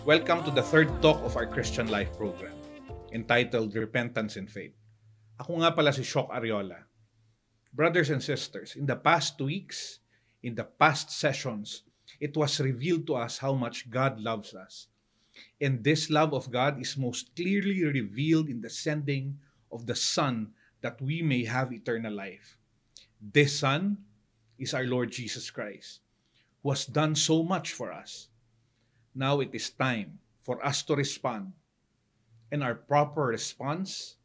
Welcome to the third talk of our Christian Life program, entitled Repentance and Faith. Ako nga pala si Shock Ariola. Brothers and sisters, in the past 2 weeks, in the past sessions, it was revealed to us how much God loves us. And this love of God is most clearly revealed in the sending of the Son that we may have eternal life. This Son is our Lord Jesus Christ, who has done so much for us. Now it is time for us to respond. And our proper response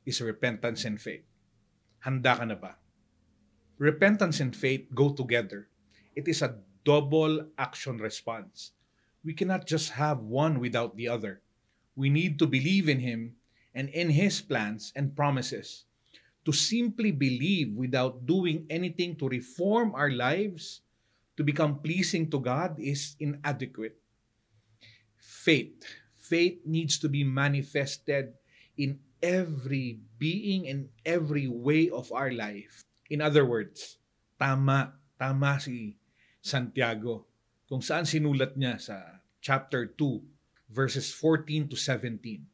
is repentance and faith. Handa ka na ba? Repentance and faith go together. It is a double action response. We cannot just have one without the other. We need to believe in Him and in His plans and promises. To simply believe without doing anything to reform our lives, to become pleasing to God, is inadequate. Faith needs to be manifested in every being and every way of our life. In other words, tama si Santiago kung saan sinulat niya sa chapter 2, verses 14 to 17.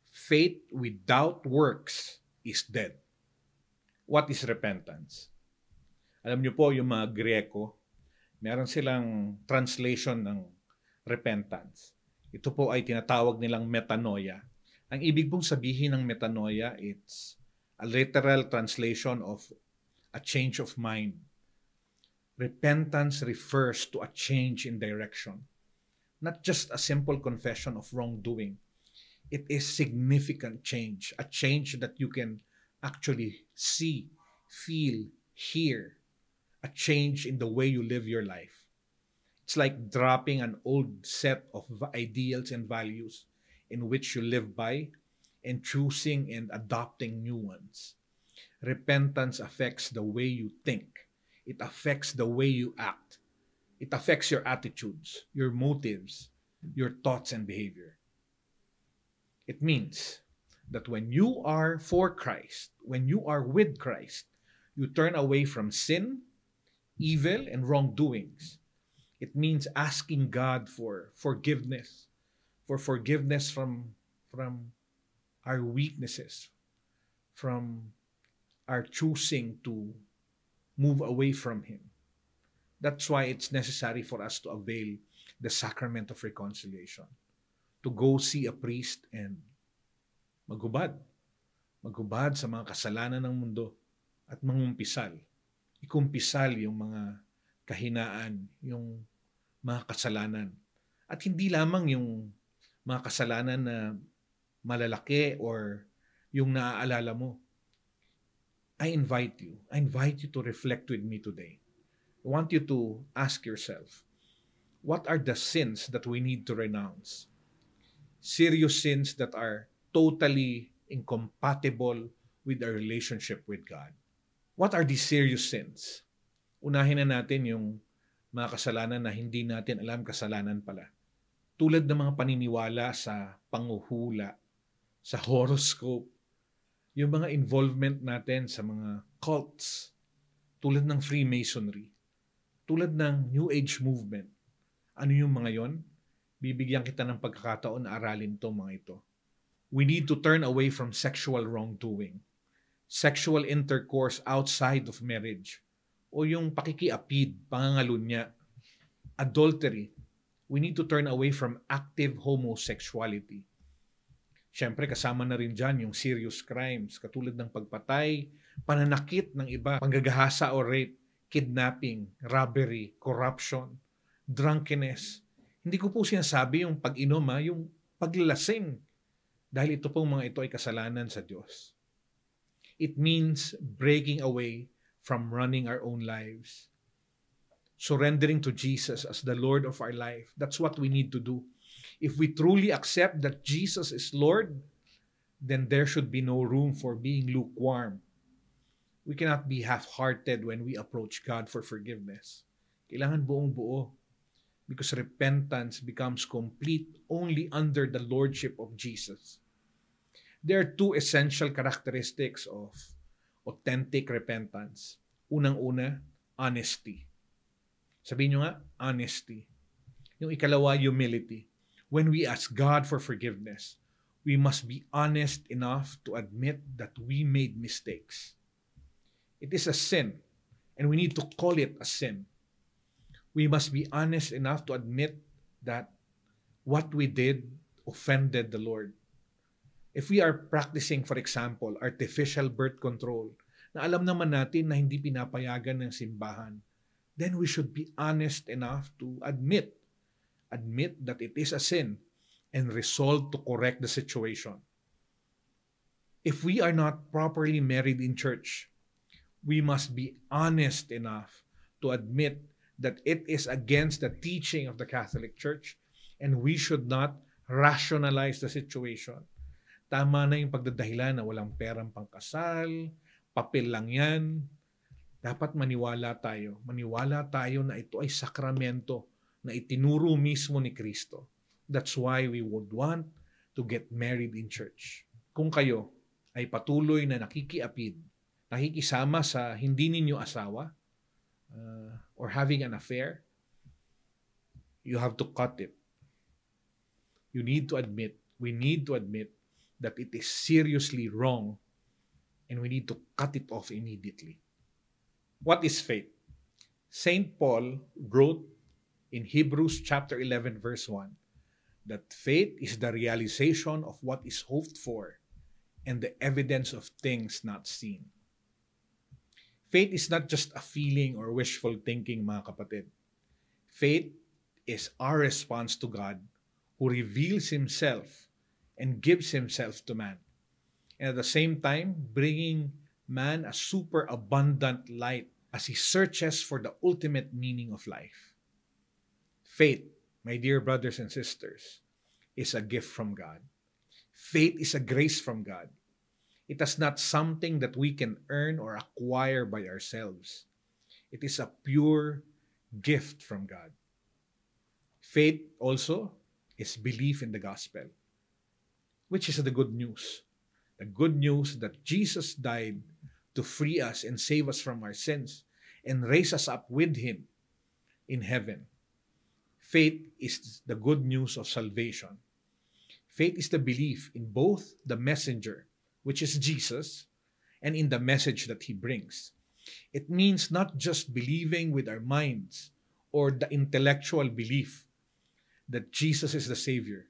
Faith without works is dead. What is repentance? Alam niyo po, yung mga Greko, meron silang translation ng repentance. Ito po ay tinatawag nilang metanoia. Ang ibig pong sabihin ng metanoia, it's a literal translation of a change of mind. Repentance refers to a change in direction. Not just a simple confession of wrongdoing. It is significant change. A change that you can actually see, feel, hear. A change in the way you live your life. It's like dropping an old set of ideals and values in which you live by and choosing and adopting new ones. Repentance affects the way you think. It affects the way you act. It affects your attitudes, your motives, your thoughts and behavior. It means that when you are for Christ, when you are with Christ, you turn away from sin, evil, and wrongdoings. It means asking God for forgiveness from our weaknesses, from our choosing to move away from Him. That's why it's necessary for us to avail the sacrament of reconciliation, to go see a priest and maghubad sa mga kasalanan ng mundo at mangumpisal. Ikumpisal yung mga kahinaan, yung mga kasalanan. At hindi lamang yung mga kasalanan na malalaki or yung naaalala mo. I invite you to reflect with me today. I want you to ask yourself, what are the sins that we need to renounce? Serious sins that are totally incompatible with our relationship with God. What are these serious sins? Unahin na natin yung mga kasalanan na hindi natin alam kasalanan pala. Tulad ng mga paniniwala sa panghuhula, sa horoscope, yung mga involvement natin sa mga cults, tulad ng Freemasonry, tulad ng New Age movement. Ano yung mga yon? Bibigyan kita ng pagkakataon na aralin to mga ito. We need to turn away from sexual wrongdoing, sexual intercourse outside of marriage, o yung pakikiapid, pangangalunya, adultery. We need to turn away from active homosexuality. Siyempre, kasama na rin dyan yung serious crimes, katulad ng pagpatay, pananakit ng iba, panggagahasa o rape, kidnapping, robbery, corruption, drunkenness. Hindi ko po sinasabi yung pag-inom, yung paglalasing. Dahil ito pong mga ito ay kasalanan sa Diyos. It means breaking away from running our own lives. Surrendering to Jesus as the Lord of our life. That's what we need to do. If we truly accept that Jesus is Lord, then there should be no room for being lukewarm. We cannot be half-hearted when we approach God for forgiveness. Kailangan buong-buo. Because repentance becomes complete only under the Lordship of Jesus. There are 2 essential characteristics of authentic repentance. Unang-una, honesty. Sabihin nyo nga, honesty. Yung ikalawa, humility. When we ask God for forgiveness, we must be honest enough to admit that we made mistakes. It is a sin, and we need to call it a sin. We must be honest enough to admit that what we did offended the Lord. If we are practicing, for example, artificial birth control, na alam naman natin na hindi pinapayagan ng simbahan, then we should be honest enough to admit that it is a sin and resolve to correct the situation. If we are not properly married in church, we must be honest enough to admit that it is against the teaching of the Catholic Church and we should not rationalize the situation. Tama na yung pagdadahilan na walang perang pangkasal, papel lang yan. Dapat maniwala tayo. Maniwala tayo na ito ay sakramento na itinuro mismo ni Kristo. That's why we would want to get married in church. Kung kayo ay patuloy na nakikiapid, nakikisama sa hindi ninyo asawa, or having an affair, you have to cut it. We need to admit that it is seriously wrong and we need to cut it off immediately. What is faith? St. Paul wrote in Hebrews chapter 11 verse 1 that faith is the realization of what is hoped for and the evidence of things not seen. Faith is not just a feeling or wishful thinking, mga kapatid. Faith is our response to God who reveals Himself and gives Himself to man. And at the same time, bringing man a super abundant light as he searches for the ultimate meaning of life. Faith, my dear brothers and sisters, is a gift from God. Faith is a grace from God. It is not something that we can earn or acquire by ourselves. It is a pure gift from God. Faith also is belief in the gospel, which is the good news. The good news that Jesus died to free us and save us from our sins and raise us up with Him in heaven. Faith is the good news of salvation. Faith is the belief in both the messenger, which is Jesus, and in the message that He brings. It means not just believing with our minds or the intellectual belief that Jesus is the Savior,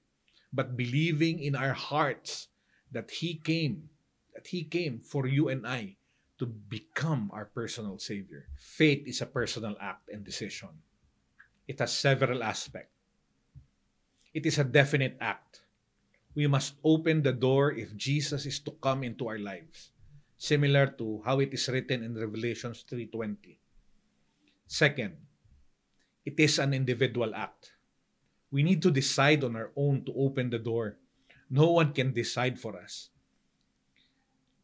but believing in our hearts that He came for you and I to become our personal Savior. Faith is a personal act and decision. It has several aspects. It is a definite act. We must open the door if Jesus is to come into our lives, similar to how it is written in Revelation 3:20. Second, it is an individual act. We need to decide on our own to open the door. No one can decide for us.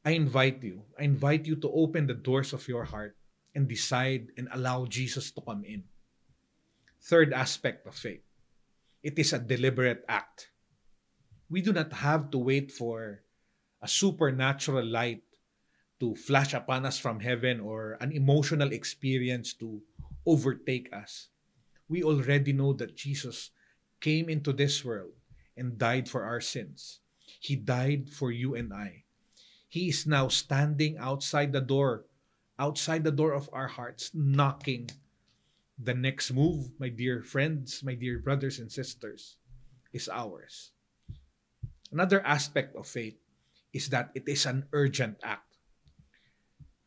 I invite you to open the doors of your heart and decide and allow Jesus to come in. Third aspect of faith, it is a deliberate act. We do not have to wait for a supernatural light to flash upon us from heaven or an emotional experience to overtake us. We already know that Jesus came into this world and died for our sins. He died for you and I. He is now standing outside the door of our hearts, knocking. The next move, my dear friends, my dear brothers and sisters, is ours. Another aspect of faith is that it is an urgent act.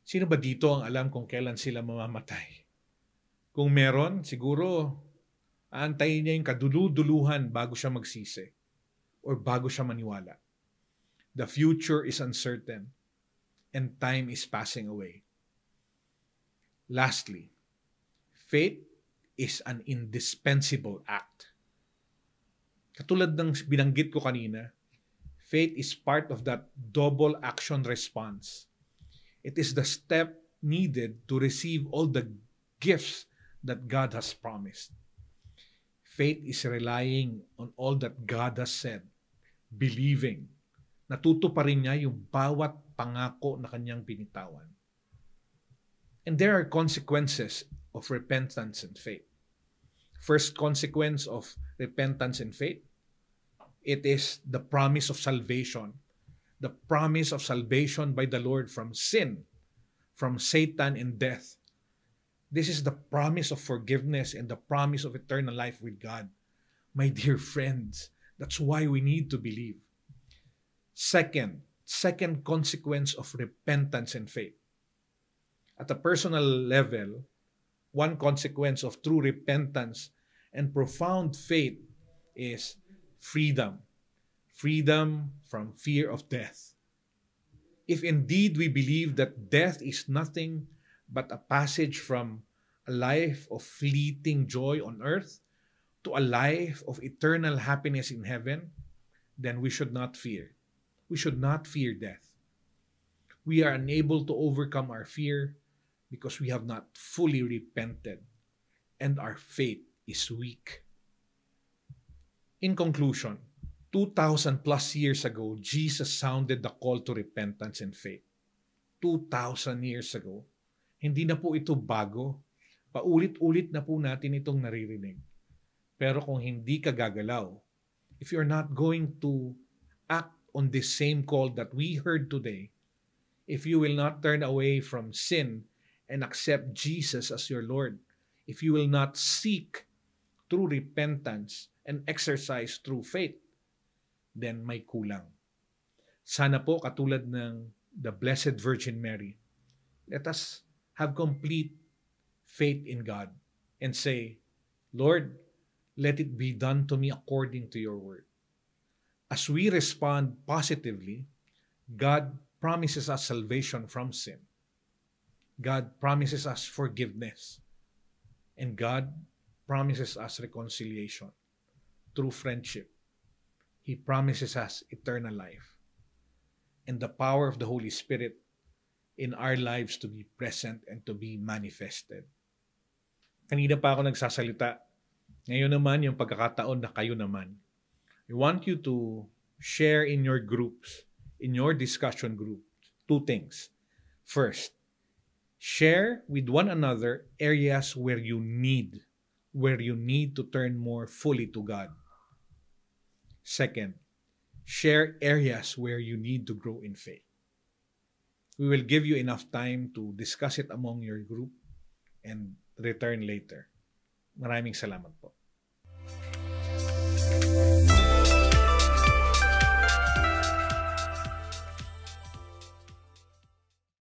Sino ba dito ang alam kung kailan sila mamamatay? Kung meron, siguro aantayin niya yung kaduluduluhan bago siya magsisi or bago siya maniwala. The future is uncertain and time is passing away. Lastly, faith is an indispensable act. Katulad ng binanggit ko kanina, faith is part of that double action response. It is the step needed to receive all the gifts that God has promised. Faith is relying on all that God has said, believing. Natutuparin niya yung bawat pangako na kanyang binitawan. And there are consequences of repentance and faith. First consequence of repentance and faith It is the promise of salvation. The promise of salvation by the Lord from sin, from Satan and death. This is the promise of forgiveness and the promise of eternal life with God. My dear friends, that's why we need to believe. Second consequence of repentance and faith. At a personal level, one consequence of true repentance and profound faith is freedom. Freedom from fear of death. If indeed we believe that death is nothing but a passage from a life of fleeting joy on earth to a life of eternal happiness in heaven, then we should not fear. We should not fear death. We are unable to overcome our fear because we have not fully repented and our faith is weak. In conclusion, 2,000 plus years ago, Jesus sounded the call to repentance and faith. 2,000 years ago. Hindi na po ito bago. Paulit-ulit na po natin itong naririnig. Pero kung hindi ka gagalaw, if you're not going to act on this same call that we heard today, if you will not turn away from sin and accept Jesus as your Lord, if you will not seek true repentance and exercise true faith, then may kulang. Sana po katulad ng the Blessed Virgin Mary, let us have complete faith in God and say, Lord, let it be done to me according to your word. As we respond positively, God promises us salvation from sin. God promises us forgiveness. And God promises us reconciliation through friendship. He promises us eternal life and the power of the Holy Spirit in our lives to be present and to be manifested. Kanina pa ako nagsasalita. Ngayon naman yung pagkakataon na kayo naman. I want you to share in your groups, in your discussion group, two things. First, share with one another areas where you need to turn more fully to God. Second, share areas where you need to grow in faith. We will give you enough time to discuss it among your group and return later. Maraming salamat po.